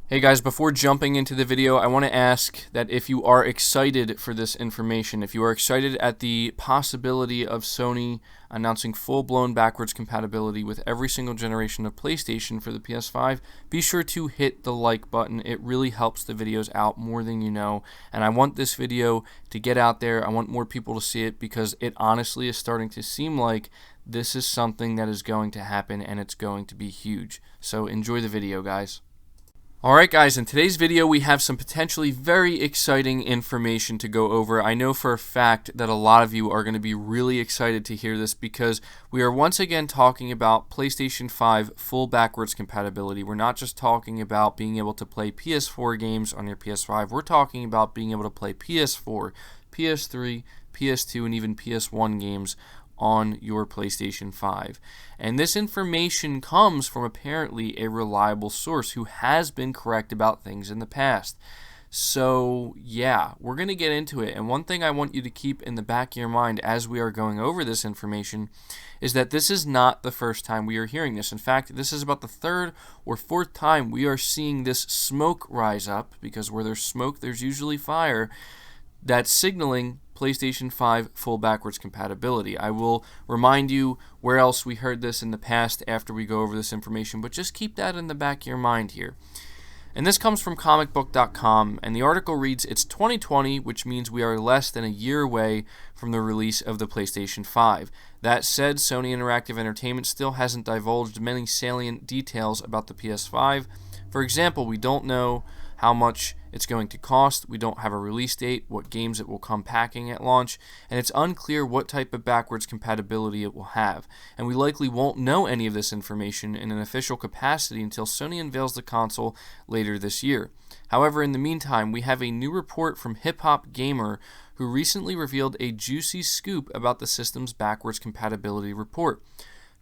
Hey guys, before jumping into the video, I want to ask that if you are excited for this information, if you are excited at the possibility of Sony announcing full-blown backwards compatibility with every single generation of PlayStation for the PS5, be sure to hit the like button. It really helps the videos out more than you know, and I want this video to get out there. I want more people to see it because it honestly is starting to seem like this is something that is going to happen and it's going to be huge. So enjoy the video, guys. Alright guys, in today's video we have some potentially very exciting information to go over. I know for a fact that a lot of you are going to be really excited to hear this because we are once again talking about PlayStation 5 full backwards compatibility. We're not just talking about being able to play PS4 games on your PS5, we're talking about being able to play PS4, PS3, PS2, and even PS1 games on your PlayStation 5. And this information comes from apparently a reliable source who has been correct about things in the past. So yeah, we're going to get into it. And one thing I want you to keep in the back of your mind as we are going over this information is that this is not the first time we are hearing this. In fact, this is about the third or fourth time we are seeing this smoke rise up, because where there's smoke, there's usually fire, that's signaling PlayStation 5 full backwards compatibility. I will remind you where else we heard this in the past after we go over this information, but just keep that in the back of your mind here. And this comes from comicbook.com, and the article reads, "It's 2020, which means we are less than a year away from the release of the PlayStation 5. That said, Sony Interactive Entertainment still hasn't divulged many salient details about the PS5. For example, we don't know how much it's going to cost, we don't have a release date, what games it will come packing at launch, and it's unclear what type of backwards compatibility it will have. And we likely won't know any of this information in an official capacity until Sony unveils the console later this year. However, in the meantime, we have a new report from Hip Hop Gamer who recently revealed a juicy scoop about the system's backwards compatibility report.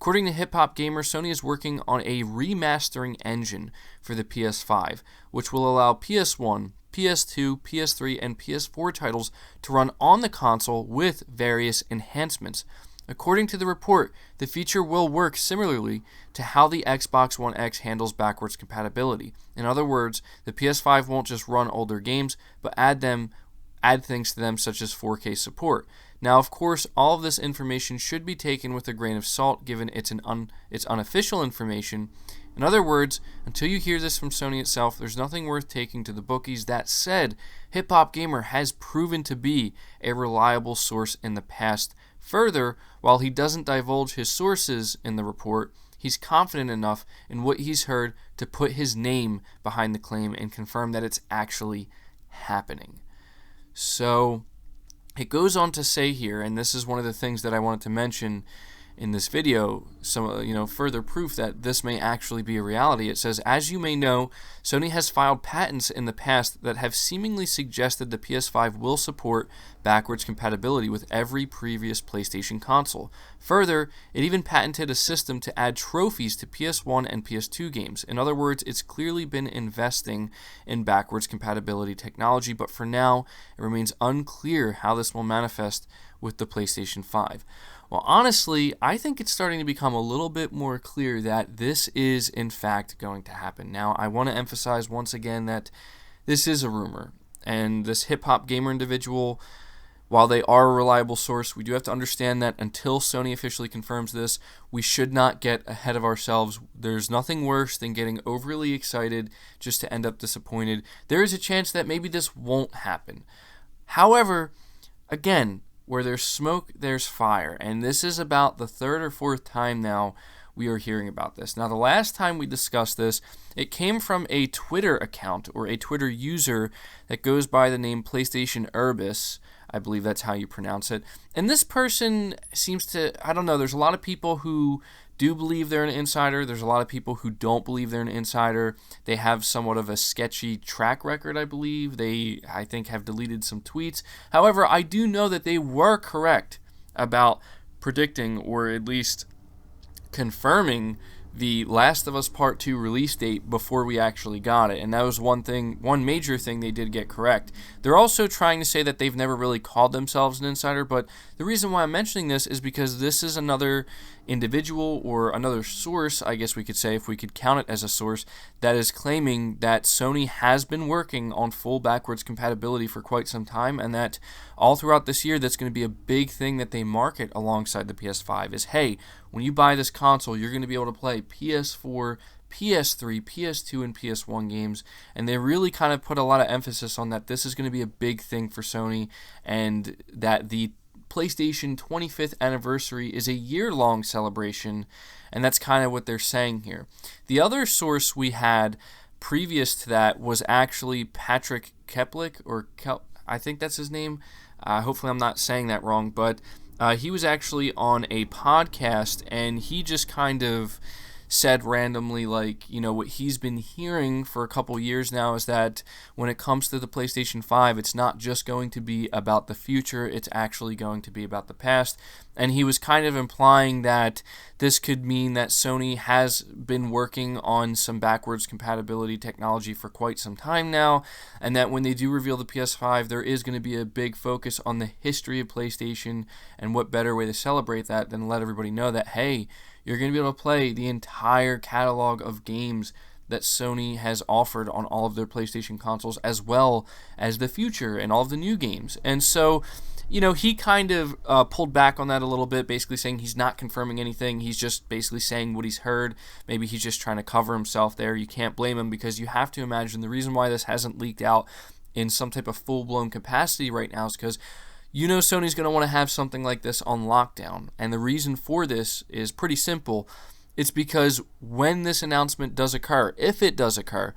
According to Hip Hop Gamer, Sony is working on a remastering engine for the PS5, which will allow PS1, PS2, PS3, and PS4 titles to run on the console with various enhancements. According to the report, the feature will work similarly to how the Xbox One X handles backwards compatibility. In other words, the PS5 won't just run older games, but add things to them such as 4K support. Now, of course, all of this information should be taken with a grain of salt given it's unofficial information. In other words, until you hear this from Sony itself, there's nothing worth taking to the bookies. That said, Hip Hop Gamer has proven to be a reliable source in the past. Further, while he doesn't divulge his sources in the report, he's confident enough in what he's heard to put his name behind the claim and confirm that it's actually happening. So it goes on to say here, and this is one of the things that I wanted to mention in this video, some further proof that this may actually be a reality. It says, "As you may know, Sony has filed patents in the past that have seemingly suggested the PS5 will support backwards compatibility with every previous PlayStation console. Further, it even patented a system to add trophies to PS1 and PS2 games. In other words, it's clearly been investing in backwards compatibility technology, but for now, it remains unclear how this will manifest with the PlayStation 5. Well, honestly, I think it's starting to become a little bit more clear that this is, in fact, going to happen. Now, I want to emphasize once again that this is a rumor, and this hip-hop gamer individual, while they are a reliable source, we do have to understand that until Sony officially confirms this, we should not get ahead of ourselves. There's nothing worse than getting overly excited just to end up disappointed. There is a chance that maybe this won't happen. However, again, where there's smoke, there's fire. And this is about the third or fourth time now we are hearing about this. Now, the last time we discussed this, it came from a Twitter account or a Twitter user that goes by the name PlayStation Urbis. I believe that's how you pronounce it. And this person seems to, I don't know, there's a lot of people who do believe they're an insider. There's a lot of people who don't believe they're an insider. They have somewhat of a sketchy track record, I believe. They, I think, have deleted some tweets. However, I do know that they were correct about predicting, or at least confirming, the Last of Us Part 2 release date before we actually got it, and that was one major thing they did get correct. They're also trying to say that they've never really called themselves an insider, but the reason why I'm mentioning this is because this is another individual or another source, I guess we could say, if we could count it as a source, that is claiming that Sony has been working on full backwards compatibility for quite some time, and that all throughout this year, that's going to be a big thing that they market alongside the PS5 is, hey, when you buy this console, you're going to be able to play PS4, PS3, PS2, and PS1 games, and they really kind of put a lot of emphasis on that this is going to be a big thing for Sony, and that the PlayStation 25th anniversary is a year-long celebration, and that's kind of what they're saying here. The other source we had previous to that was actually Patrick Keplik, I think that's his name. Hopefully I'm not saying that wrong, but he was actually on a podcast, and he just kind of said randomly, like, what he's been hearing for a couple years now is that when it comes to the PlayStation 5, it's not just going to be about the future, it's actually going to be about the past. And he was kind of implying that this could mean that Sony has been working on some backwards compatibility technology for quite some time now, and that when they do reveal the PS5, there is going to be a big focus on the history of PlayStation, and what better way to celebrate that than let everybody know that, hey, you're going to be able to play the entire catalog of games that Sony has offered on all of their PlayStation consoles, as well as the future and all of the new games. And so, he kind of pulled back on that a little bit, basically saying he's not confirming anything. He's just basically saying what he's heard. Maybe he's just trying to cover himself there. You can't blame him, because you have to imagine the reason why this hasn't leaked out in some type of full-blown capacity right now is because Sony's going to want to have something like this on lockdown. And the reason for this is pretty simple. It's because when this announcement does occur, if it does occur,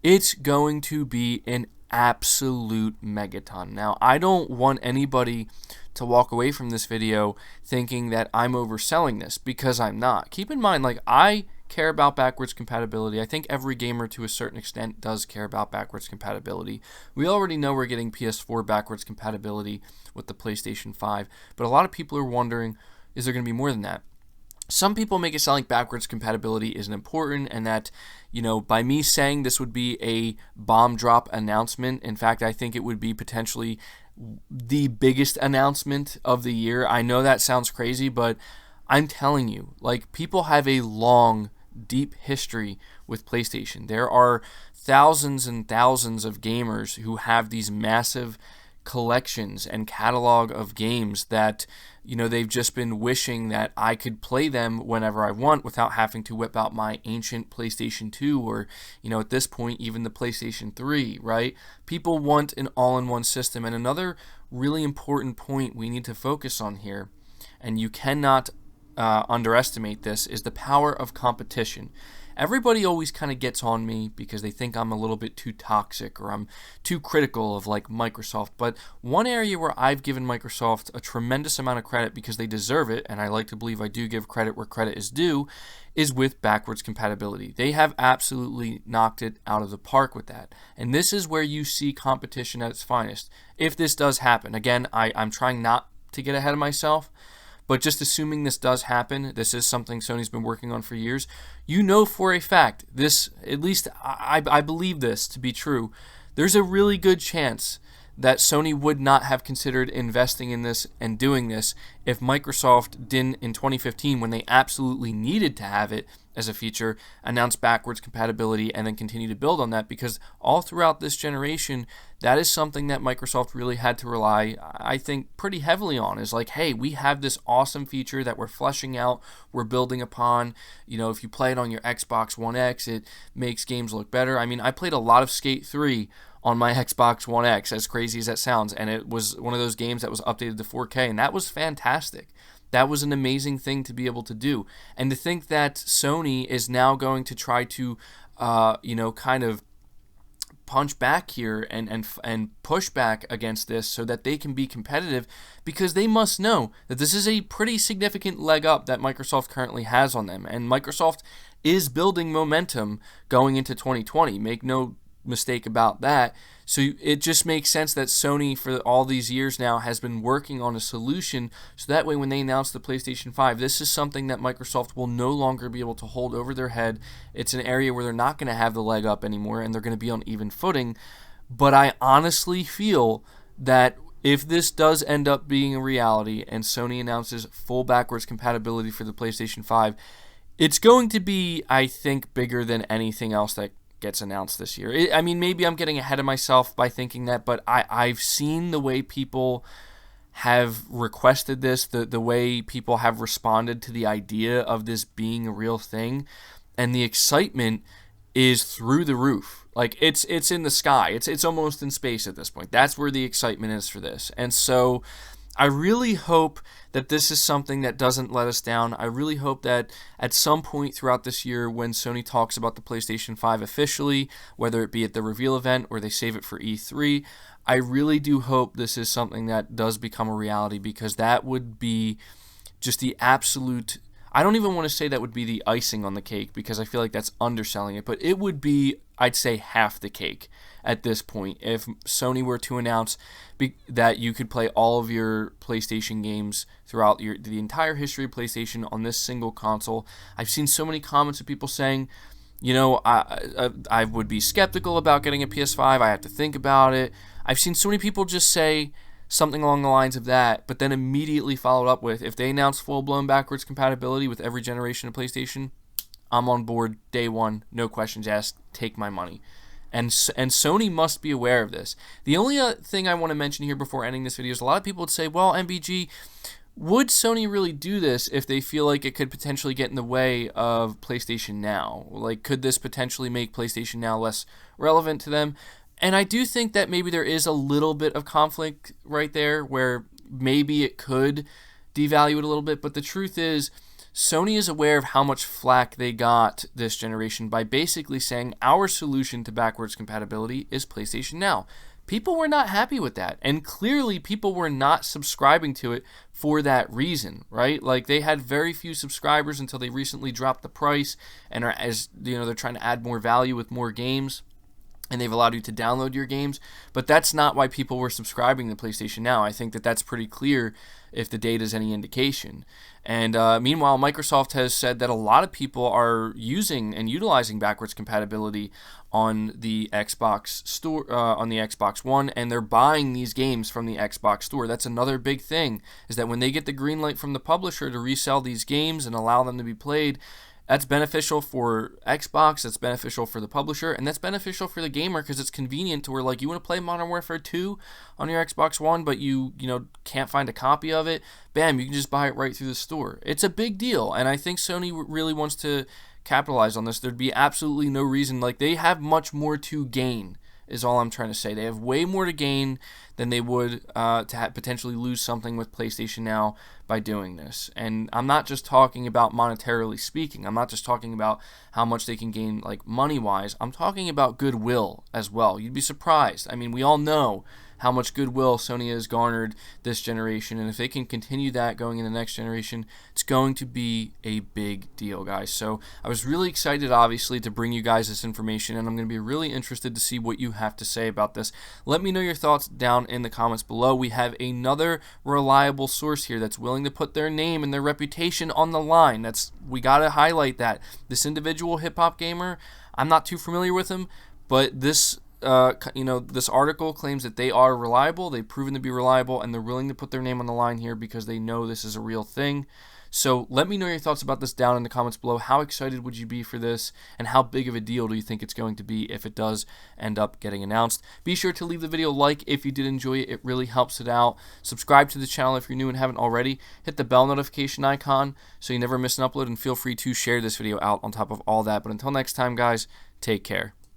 it's going to be an absolute megaton. Now, I don't want anybody to walk away from this video thinking that I'm overselling this, because I'm not. Keep in mind, I care about backwards compatibility. I think every gamer to a certain extent does care about backwards compatibility. We already know we're getting PS4 backwards compatibility with the PlayStation 5, but a lot of people are wondering, is there going to be more than that? Some people make it sound like backwards compatibility isn't important, and that, by me saying this would be a bomb drop announcement, in fact, I think it would be potentially the biggest announcement of the year. I know that sounds crazy, but I'm telling you, people have a long, deep history with PlayStation. There are thousands and thousands of gamers who have these massive collections and catalog of games that, they've just been wishing that I could play them whenever I want without having to whip out my ancient PlayStation 2 or, at this point, even the PlayStation 3, right? People want an all-in-one system. And another really important point we need to focus on here, and you cannot underestimate this, is the power of competition. Everybody always kind of gets on me because they think I'm a little bit too toxic or I'm too critical of Microsoft. But one area where I've given Microsoft a tremendous amount of credit, because they deserve it, and I like to believe I do give credit where credit is due, is with backwards compatibility. They have absolutely knocked it out of the park with that. And this is where you see competition at its finest. If this does happen, again, I'm trying not to get ahead of myself, but just assuming this does happen, this is something Sony's been working on for years, for a fact, this, at least I believe this to be true, there's a really good chance that Sony would not have considered investing in this and doing this if Microsoft didn't, in 2015, when they absolutely needed to have it as a feature, announce backwards compatibility and then continue to build on that, because all throughout this generation, that is something that Microsoft really had to rely, I think, pretty heavily on, is hey, we have this awesome feature that we're fleshing out, we're building upon. If you play it on your Xbox One X, it makes games look better. I mean, I played a lot of Skate 3 on my Xbox One X, as crazy as that sounds, and it was one of those games that was updated to 4K, and that was fantastic. That was an amazing thing to be able to do. And to think that Sony is now going to try to, kind of punch back here and push back against this so that they can be competitive, because they must know that this is a pretty significant leg up that Microsoft currently has on them. And Microsoft is building momentum going into 2020. Make no mistake about that. So it just makes sense that Sony, for all these years now, has been working on a solution, so that way when they announce the PlayStation 5, this is something that Microsoft will no longer be able to hold over their head. It's an area where they're not going to have the leg up anymore, and they're going to be on even footing. But I honestly feel that if this does end up being a reality and Sony announces full backwards compatibility for the PlayStation 5, it's going to be, I think, bigger than anything else that gets announced this year. I mean, maybe I'm getting ahead of myself by thinking that, but I've seen the way people have requested this, the way people have responded to the idea of this being a real thing, and the excitement is through the roof. Like, it's in the sky. It's almost in space at this point. That's where the excitement is for this. And so I really hope that this is something that doesn't let us down. I really hope that at some point throughout this year, when Sony talks about the PlayStation 5 officially, whether it be at the reveal event or they save it for E3, I really do hope this is something that does become a reality, because that would be just the absolute... I don't even want to say that would be the icing on the cake, because I feel like that's underselling it, but it would be, I'd say, half the cake at this point if Sony were to announce that you could play all of your PlayStation games throughout the entire history of PlayStation on this single console. I've seen so many comments of people saying, you know, I would be skeptical about getting a PS5. I have to think about it. I've seen so many people just say something along the lines of that, but then immediately followed up with, if they announce full-blown backwards compatibility with every generation of PlayStation, I'm on board day one, no questions asked, take my money. And Sony must be aware of this. The only thing I want to mention here before ending this video is a lot of people would say, well, MBG, would Sony really do this if they feel like it could potentially get in the way of PlayStation Now? Like, could this potentially make PlayStation Now less relevant to them? And I do think that maybe there is a little bit of conflict right there, where maybe it could devalue it a little bit. But the truth is, Sony is aware of how much flack they got this generation by basically saying our solution to backwards compatibility is PlayStation Now. People were not happy with that, and clearly people were not subscribing to it for that reason, right? Like, they had very few subscribers until they recently dropped the price, and are, as you know, they're trying to add more value with more games, and they've allowed you to download your games, but that's not why people were subscribing to PlayStation Now. I think that that's pretty clear if the data is any indication. And meanwhile, Microsoft has said that a lot of people are using and utilizing backwards compatibility on the Xbox store, on the Xbox One, and they're buying these games from the Xbox store. That's another big thing, is that when they get the green light from the publisher to resell these games and allow them to be played, that's beneficial for Xbox, that's beneficial for the publisher, and that's beneficial for the gamer, because it's convenient to where, like, you want to play Modern Warfare 2 on your Xbox One, but you can't find a copy of it. Bam, you can just buy it right through the store. It's a big deal, and I think Sony really wants to capitalize on this. There'd be absolutely no reason. Like, they have much more to gain, is all I'm trying to say. They have way more to gain than they would to potentially lose something with PlayStation Now by doing this. And I'm not just talking about monetarily speaking. I'm not just talking about how much they can gain, like, money-wise. I'm talking about goodwill as well. You'd be surprised. I mean, we all know how much goodwill Sony has garnered this generation, and if they can continue that going in the next generation, it's going to be a big deal, guys. So I was really excited, obviously, to bring you guys this information, and I'm going to be really interested to see what you have to say about this. Let me know your thoughts down in the comments below. We have another reliable source here that's willing to put their name and their reputation on the line. We got to highlight that. This individual hip-hop gamer, I'm not too familiar with him, but this this article claims that they are reliable, they've proven to be reliable, and they're willing to put their name on the line here because they know this is a real thing. So let me know your thoughts about this down in the comments below. How excited would you be for this, and how big of a deal do you think it's going to be if it does end up getting announced? Be sure to leave the video a like if you did enjoy it. It really helps it out. Subscribe to the channel if you're new and haven't already. Hit the bell notification icon so you never miss an upload, and feel free to share this video out on top of all that. But until next time, guys, take care.